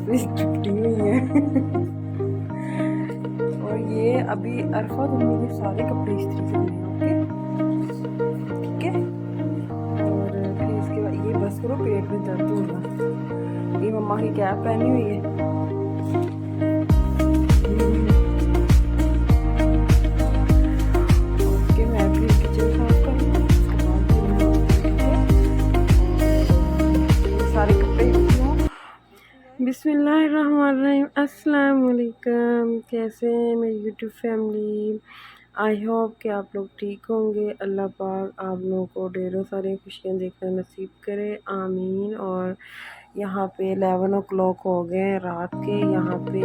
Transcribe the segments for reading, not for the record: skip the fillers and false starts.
इतनी चिपटी हुई है। और ये अभी अरफा तुम मेरे सारे कपड़े इस्त्री करने हैं, ओके ठीक है। और फिर इसके बाद ये बस करो, पेट में दर्द हो रहा। ये मम्मा की कैप पहनी हुई है। ओके मैं फिर किचन साफ कर लूँ, उसके बाद फिर मैं सारे कपड़े धो। बिस्मिल्लाहिर्रहमानिर्रहीम, अस्सलाम वालेकुम। कैसे हैं मेरी यूट्यूब फैमिली? आई होप कि आप लोग ठीक होंगे। अल्लाह पाक आप लोगों को ढेरों सारी खुशियाँ देखना नसीब करे, आमीन। और यहाँ पे 11 o'clock हो गए रात के। यहाँ पे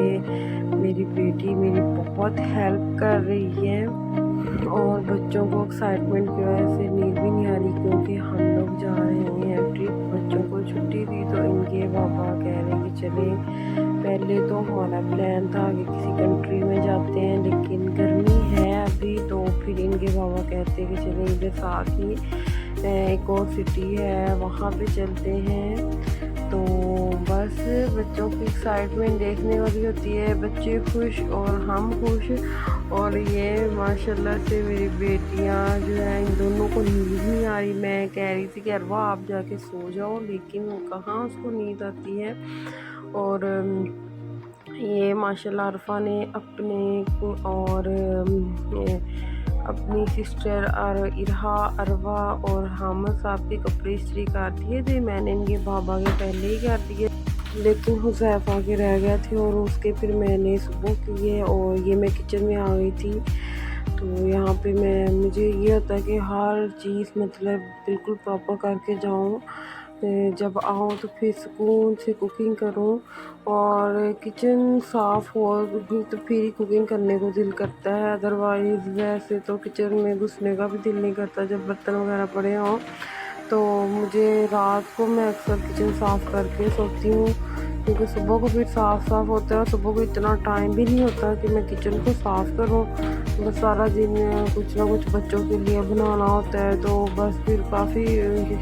मेरी बेटी मेरी बहुत हेल्प कर रही है और बच्चों को एक्साइटमेंट की वजह से नींद भी नहीं आ रही, क्योंकि हम लोग जा रहे हैं ट्रिप। बच्चों को छुट्टी थी तो इनके पापा कह रहे कि चले। पहले तो हमारा प्लान था कि किसी कंट्री में जाते हैं, लेकिन गर्मी है अभी, तो फिर इनके पापा कहते हैं कि चले इधर साथ ही एक और सिटी है वहाँ पे चलते हैं। तो बस बच्चों की एक्साइटमेंट देखने वाली होती है, बच्चे खुश और हम खुश। और ये माशाल्लाह से मेरी बेटियां जो है, इन दोनों को नींद नहीं आ रही। मैं कह रही थी कि अरवा आप जाके सो जाओ, लेकिन कहाँ उसको नींद आती है। और ये माशाल्लाह अरफा ने अपने और अपनी सिस्टर और इरहा, अरवा और हामद साहब के कपड़े इस्त्री कर दिए थे। मैंने इनके बाबा के पहले ही कर दिए, लेकिन हुज़ैफा के रह गए थे और उसके फिर मैंने सुबह किए। और ये मैं किचन में आ गई थी, तो यहाँ पे मुझे ये होता है कि हर चीज़ मतलब बिल्कुल प्रॉपर करके जाऊँ। जब आऊँ तो फिर सुकून से कुकिंग करूँ, और किचन साफ़ हो तो फिर ही कुकिंग करने को दिल करता है। अदरवाइज़ वैसे तो किचन में घुसने का भी दिल नहीं करता जब बर्तन वगैरह पड़े हों। तो मुझे रात को मैं अक्सर किचन साफ़ करके सोती हूँ, क्योंकि सुबह को फिर साफ़ होता है और सुबह को इतना टाइम भी नहीं होता कि मैं किचन को साफ़ करूँ। बस सारा दिन कुछ ना कुछ बच्चों के लिए बनाना होता है, तो बस फिर काफ़ी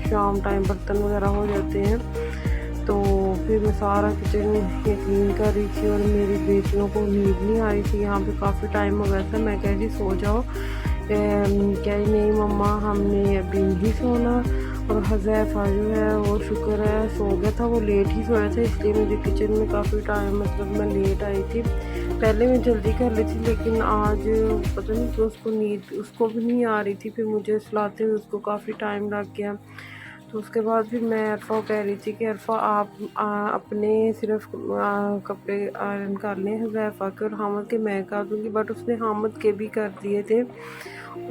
शाम टाइम बर्तन वगैरह हो जाते हैं। तो फिर मैं सारा किचन ये क्लीन कर रही थी और मेरी बेटियों को नींद नहीं आ रही थी। यहाँ पे काफ़ी टाइम हो गया था। मैं कह रही सो जाओ, कह रही नहीं मम्मा हमने अभी नहीं सोना। और हुज़ैफा जो है वो शुक्र है सो गया था, वो लेट ही सोया था, इसलिए मुझे किचन में काफ़ी टाइम मतलब मैं लेट आई थी। पहले मैं जल्दी कर ली थी, लेकिन आज पता नहीं क्यों उसको नींद उसको भी नहीं आ रही थी। फिर मुझे सुलाते हुए उसको काफ़ी टाइम लग गया। तो उसके बाद फिर मैं अरफा कह रही थी कि अरफा आप अपने सिर्फ कपड़े आयरन कर लें हुज़ैफा के, और हामद के मैं कर दूँगी। बट उसने हामद के भी कर दिए थे।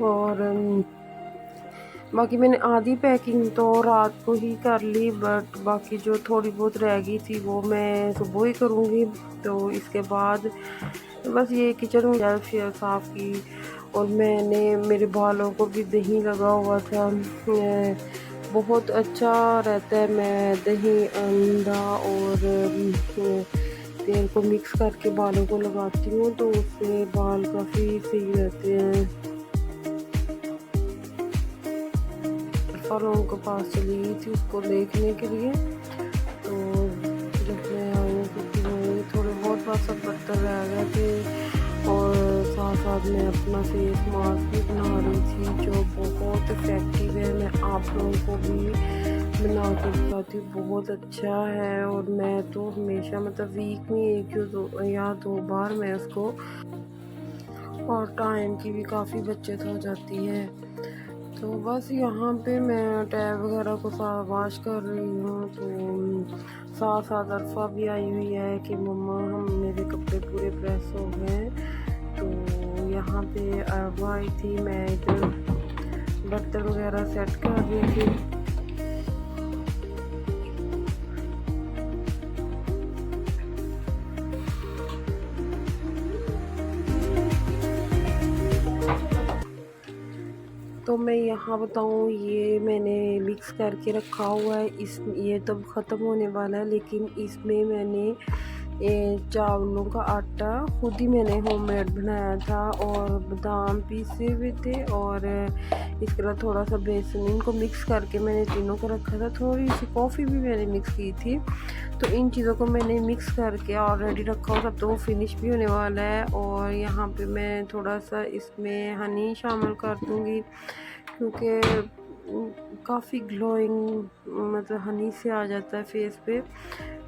और बाकी मैंने आधी पैकिंग तो रात को ही कर ली, बट बाकी जो थोड़ी बहुत रह गई थी वो मैं सुबह ही करूँगी। तो इसके बाद बस ये किचन में शेयर साफ़ की। और मैंने मेरे बालों को भी दही लगा हुआ था, बहुत अच्छा रहता है। मैं दही, अंडा और तेल को मिक्स करके बालों को लगाती हूँ, तो उससे बाल काफ़ी सही रहते हैं। लोगों के पास चली गई थी उसको देखने के लिए। तो जब मैं आई क्योंकि थोड़े बहुत बासक बर्तन रह गए थे, और साथ साथ मैं अपना फेस मास्क भी बना रही थी जो बहुत इफ़ेक्टिव है। मैं आप लोगों को भी बना के दिखाती हूँ, बहुत अच्छा है। और मैं तो हमेशा मतलब वीक में एक या दो बार मैं उसको, और टाइम की भी काफ़ी बचत हो जाती है। तो बस यहाँ पे मैं टैब वगैरह को वॉश कर रही हूँ। तो साथ साथ अरफा भी आई हुई है कि मम्मा हम मेरे कपड़े पूरे प्रेस हो गए। तो यहाँ पे अरफा आई थी, मैं इधर बर्तन वगैरह सेट कर रही थी। तो मैं यहाँ बताऊँ, ये मैंने मिक्स करके रखा हुआ है। ये तो ख़त्म होने वाला है, लेकिन इसमें मैंने ये चावलों का आटा खुद ही मैंने होममेड बनाया था और बादाम पीसे हुए थे और इस तरह थोड़ा सा बेसन इनको मिक्स करके मैंने तीनों को रखा था। थोड़ी सी कॉफ़ी भी मैंने मिक्स की थी। तो इन चीज़ों को मैंने मिक्स करके ऑलरेडी रखा हुआ, सब तो वो फिनिश भी होने वाला है। और यहाँ पे मैं थोड़ा सा इसमें हनी शामिल कर दूँगी क्योंकि काफ़ी ग्लोइंग मतलब हनी से आ जाता है फेस पे।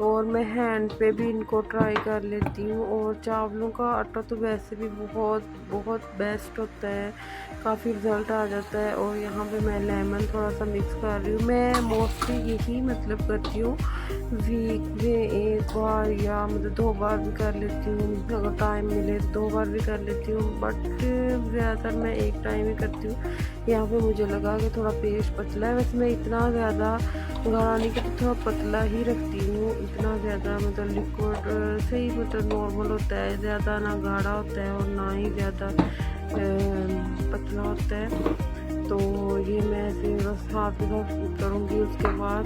और मैं हैंड पे भी इनको ट्राई कर लेती हूँ। और चावलों का आटा तो वैसे भी बहुत बहुत बेस्ट होता है, काफ़ी रिज़ल्ट आ जाता है। और यहाँ पे मैं लेमन थोड़ा सा मिक्स कर रही हूँ। मैं मोस्टली यही मतलब करती हूँ, वीक में एक बार या मतलब 2 बार भी कर लेती हूँ, अगर टाइम मिले तो 2 बार भी कर लेती हूँ, बट ज़्यादातर मैं एक टाइम ही करती हूँ। यहाँ पे मुझे लगा कि थोड़ा पेस्ट पतला है, वैसे मैं इतना ज़्यादा गाढ़ा नहीं करती, थोड़ा पतला ही रखती हूँ। इतना ज़्यादा मतलब लिक्विड से ही मतलब नॉर्मल होता है, ज़्यादा ना गाढ़ा होता है और ना ही ज़्यादा पतला होता है। तो ये मैं ऐसे बस हाथ के साथ करूँगी उसके बाद,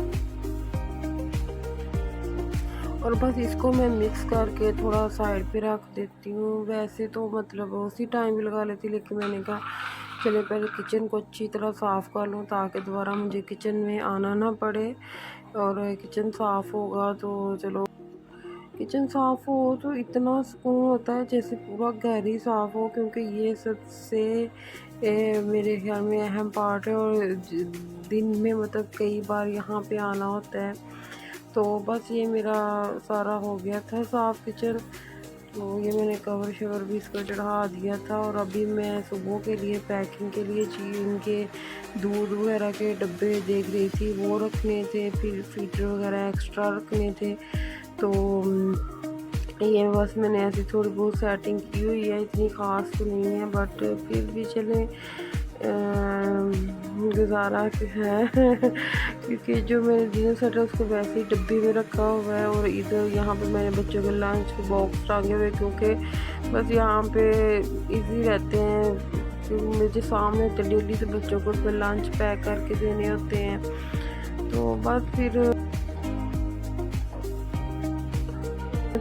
और बस इसको मैं मिक्स करके थोड़ा साइड पे रख देती हूँ। वैसे तो मतलब उसी टाइम भी लगा लेती, लेकिन मैंने कहा चले पहले किचन को अच्छी तरह साफ़ कर लूँ ताकि दोबारा मुझे किचन में आना ना पड़े। और किचन साफ़ होगा तो चलो, किचन साफ़ हो तो इतना सुकून होता है जैसे पूरा घर ही साफ़ हो, क्योंकि ये सबसे मेरे ख्याल में अहम पार्ट है। और दिन में मतलब कई बार यहाँ पे आना होता है। तो बस ये मेरा सारा हो गया था साफ़ किचन। तो ये मैंने कवर शवर भी इसको चढ़ा दिया था। और अभी मैं सुबह के लिए पैकिंग के लिए इनके दूध वगैरह के डब्बे देख रही थी, वो रखने थे, फिर फ़िल्टर वगैरह एक्स्ट्रा रखने थे। तो ये बस मैंने ऐसी थोड़ी बहुत सेटिंग की हुई है, इतनी ख़ास तो नहीं है, बट फिर भी चले गुजारा है क्योंकि जो मैंने डिनर सेट है उसको वैसे ही डब्बी में रखा हुआ है। और इधर यहाँ पे मैंने बच्चों के लंच के बॉक्स टांगे हुए, क्योंकि बस यहाँ पे इजी रहते हैं, क्योंकि मुझे सामने तो डेली से बच्चों को उसमें लंच पैक करके देने होते हैं। तो बस फिर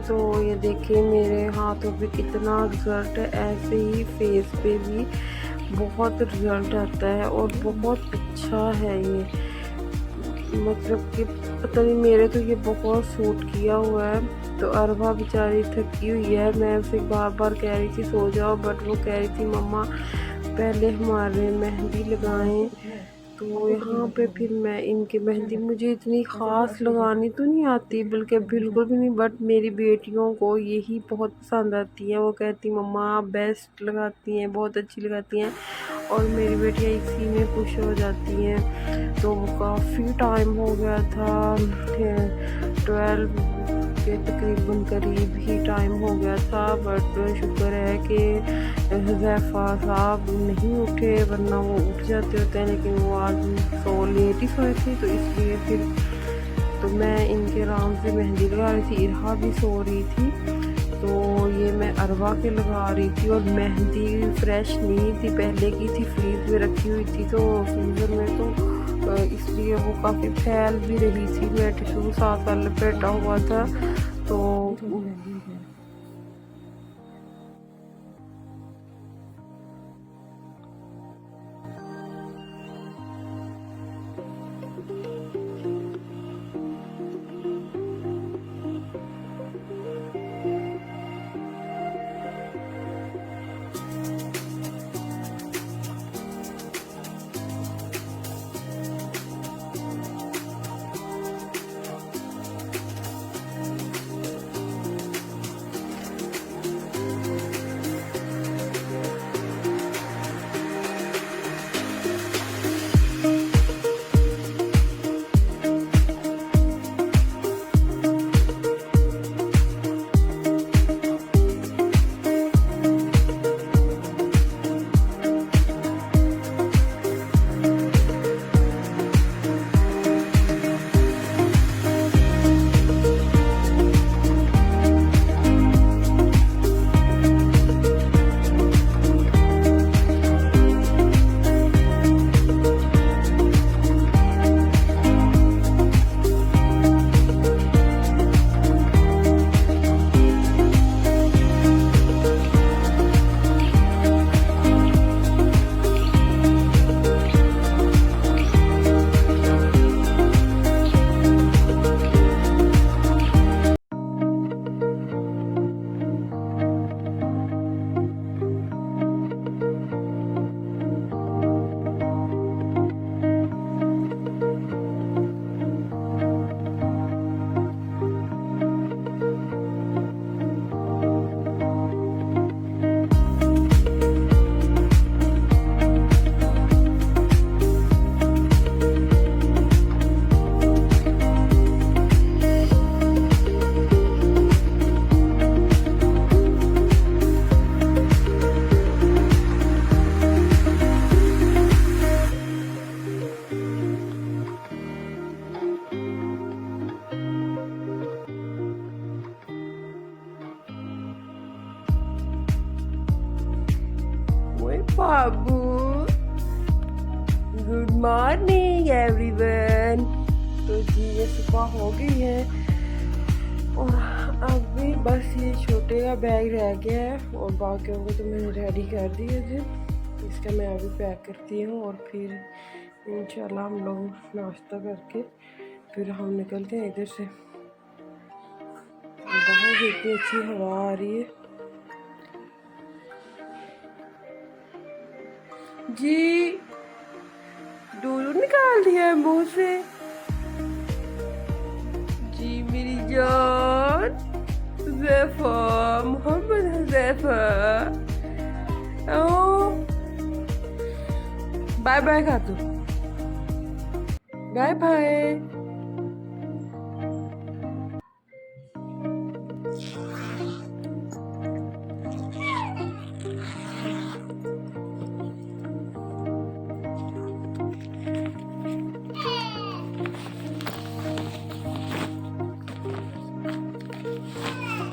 तो ये देखिए मेरे हाथों पे कितना रिज़ल्ट है, ऐसे ही फेस पे भी बहुत रिज़ल्ट आता है और बहुत अच्छा है ये। मतलब कि पता नहीं, मेरे तो ये बहुत सूट किया हुआ है। तो अरबा बेचारी थकी हुई है, मैं उसे बार बार कह रही थी सो जाओ, बट वो कह रही थी मम्मा पहले हमारे मेहंदी लगाएं। तो यहाँ पे फिर मैं इनकी मेहंदी, मुझे इतनी ख़ास लगानी तो नहीं आती, बल्कि बिल्कुल भी नहीं, बट मेरी बेटियों को यही बहुत पसंद आती है। वो कहती मम्मा आप बेस्ट लगाती हैं, बहुत अच्छी लगाती हैं, और मेरी बेटियाँ इसी में खुश हो जाती हैं। तो काफ़ी टाइम हो गया था, 12 के तकरीबन करीब ही टाइम हो गया था, बट शुक्र है कि हुज़ैफ़ा साहब नहीं उठे, वरना वो उठ जाते होते हैं, लेकिन वो आज लेट ही सोए थे। तो इसलिए फिर तो मैं इनके आराम से मेहंदी लगा रही थी, इरहा भी सो रही थी। तो ये मैं अरवा के लगा रही थी, और मेहंदी फ्रेश नहीं थी, पहले की थी, फ्रीज में रखी हुई थी, तो फ्रीज़र में, तो इसलिए वो काफ़ी फैल भी रही थी। मैं टिशू साथ साथ लपेटा हुआ था। तो बाबू। Good morning everyone. तो जी ये सुबह हो गई है और अभी बस ये छोटे का बैग रह गया है और बाकियों को तो मैंने रेडी कर दिया जी। इसका मैं अभी पैक करती हूँ और फिर इंशाल्लाह हम लोग नाश्ता करके फिर हम निकलते हैं इधर से। बाहर इतनी अच्छी हवा आ रही है जी। दूध निकाल दिया है मुंह से जी मेरी जान हुज़ैफा, मोहम्मद हुज़ैफा। बाय बाय खातू, बाय बाय।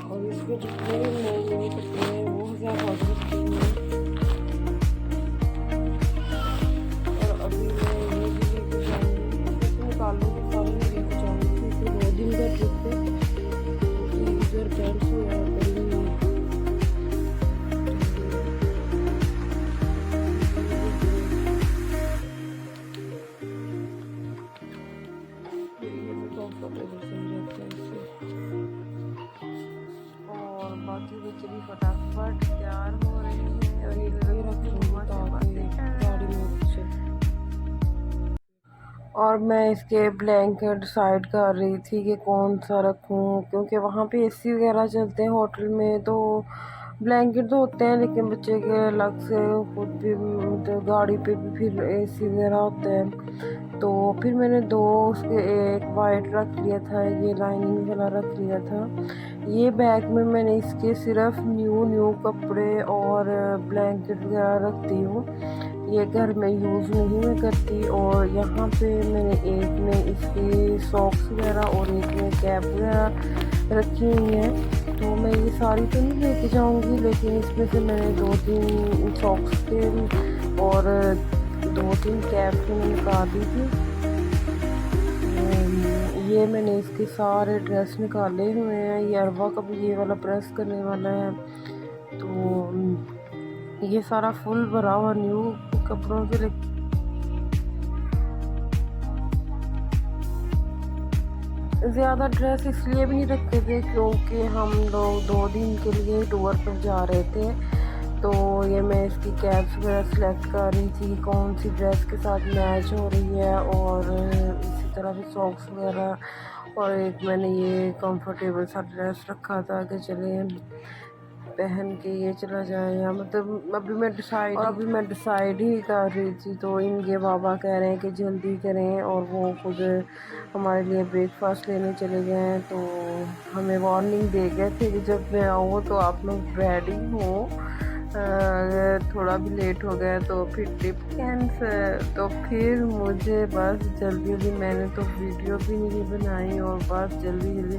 और इसके जितने भी नए कपड़े हैं वो ज़्यादा रखते हैं और अभी मैं ये भी लेके जाऊँगी, निकालूँगी सारी लेके जाऊँगी फिर 2 दिन का ट्रिप है क्योंकि इधर पैंट्स वगैरह पड़ी हुई है। और बाकी बच्चे भी फटाफट तैयार हो रहे हैं और ये गाड़ी में पीछे। और मैं इसके ब्लैंकेट डिसाइड कर रही थी कि कौन सा रखूं क्योंकि वहाँ पे एसी वगैरह चलते हैं होटल में, तो ब्लैंकेट तो होते हैं लेकिन बच्चे के अलग से खुद भी तो गाड़ी पे भी फिर एसी वगैरह होते हैं। तो फिर मैंने 2 उसके एक वाइट रख लिया था, ये लाइनिंग वाला रख लिया था। ये बैग में मैंने इसके सिर्फ न्यू कपड़े और ब्लैंकेट वगैरह रखती हूँ, ये घर में यूज़ नहीं मैं करती। और यहाँ पे मैंने एक में इसकी सॉक्स वगैरह और एक में कैप वगैरह रखी हुई है। तो मैं ये सारी तो नहीं लेके जाऊँगी लेकिन इसमें से मैंने 2-3 सॉक्स के और 2-3 कैप के मैंने निकाल दी थी। ये मैंने इसके सारे ड्रेस निकाले हुए हैं। ये अरवा का भी ये वाला प्रेस करने वाला है, तो ये सारा फुल भरा हुआ न्यू कपड़ों से। ज़्यादा ड्रेस इसलिए भी नहीं रखते थे क्योंकि हम लोग 2 दिन के लिए टूर पर जा रहे थे, तो ये मैं इसकी कैप्स वगैरह सेलेक्ट कर रही थी कौन सी ड्रेस के साथ मैच हो रही है और इसी तरह से सॉक्स वगैरह। और एक मैंने ये कंफर्टेबल सा ड्रेस रखा था कि चले पहन के ये चला जाए या मतलब अभी मैं डिसाइड ही कर रही थी। तो इनके बाबा कह रहे हैं कि जल्दी करें और वो खुद हमारे लिए ब्रेकफास्ट लेने चले गए हैं। तो हमें वार्निंग दे गए थे कि जब मैं आऊँ तो आप लोग रेडी हो, अगर थोड़ा भी लेट हो गया तो फिर ट्रिप कैंसिल। तो फिर मुझे बस जल्दी मैंने तो वीडियो भी नहीं बनाई और बस जल्दी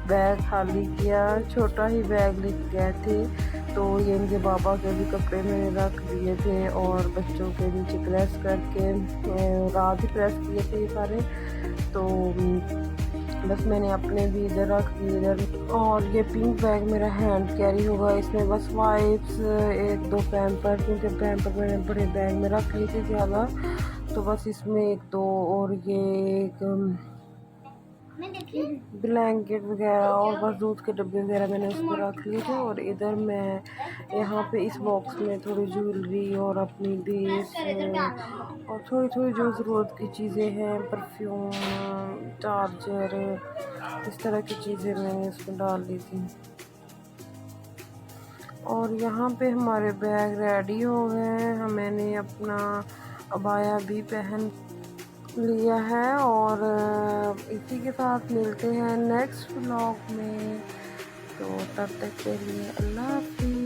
बैग खाली किया, छोटा ही बैग लेके गए थे। तो ये इनके बाबा के भी कपड़े मैंने रख दिए थे और बच्चों के नीचे प्रेस करके रात ही प्रेस किए थे ये सारे। तो बस मैंने अपने भी इधर रख दिए इधर। और ये पिंक बैग मेरा हैंड कैरी होगा, इसमें बस वाइप्स 1-2 पैम्पर, क्योंकि पैम्पर मैंने बड़े बैग में रख लिए थे ज़्यादा, तो बस इसमें 1-2 और ये एक ब्लैंकेट वगैरह और बस दूध के डब्बे वगैरह मैंने उसको रख लिए थे। और इधर मैं यहाँ पे इस बॉक्स में थोड़ी ज्वेलरी और अपनी बेस और थोड़ी जो ज़रूरत की चीज़ें हैं, परफ्यूम, चार्जर, इस तरह की चीज़ें मैंने उसमें डाल दी थी। और यहाँ पे हमारे बैग रेडी हो गए हैं, मैंने अपना अबाया भी पहन लिया है। और इसी के साथ मिलते हैं नेक्स्ट व्लॉग में, तो तब तक के लिए अल्लाह हाफ़िज़।